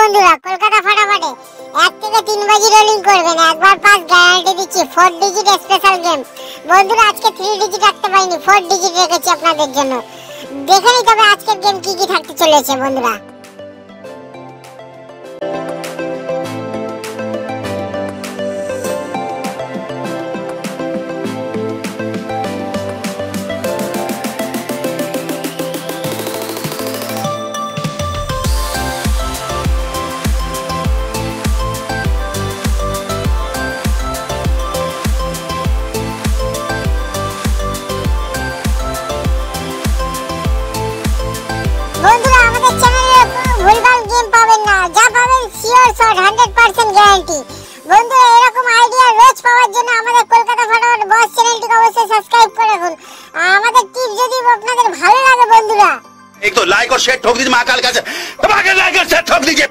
বন্ধুরা কলকাতা ফাটাফাটে 1 থেকে 3 বাজি রোলিং করবেন, একবার পাস গ্যারান্টি দিচ্ছি। 4 ডিজিট স্পেশাল গেম বন্ধুরা, আজকে 3 ডিজিট রাখতে পারিনি, 4 ডিজিট রেখেছি আপনাদের জন্য। দেখে নিই তবে আজকের গেম কি কি থাকতে চলেছে বন্ধুরা। বন্ধুরা আমাদের চ্যানেলে কোনো ভুলভাল গেম পাবেন না, যা পাবেন শিওর শট 100% গ্যারান্টি। বন্ধুরা এরকম আইডিয়া রোজ পাওয়ার জন্য আমাদের কলকাতা ফাটাফাট বস চ্যানেলটিকে অবশ্যই সাবস্ক্রাইব করে রাখুন। আমাদের টিপ যদি আপনাদের ভালো লাগে বন্ধুরা, एक तो लाइक और शेयर ठोक दीजिए महाकाल का, लाइक और शेयर ठोक दीजिए।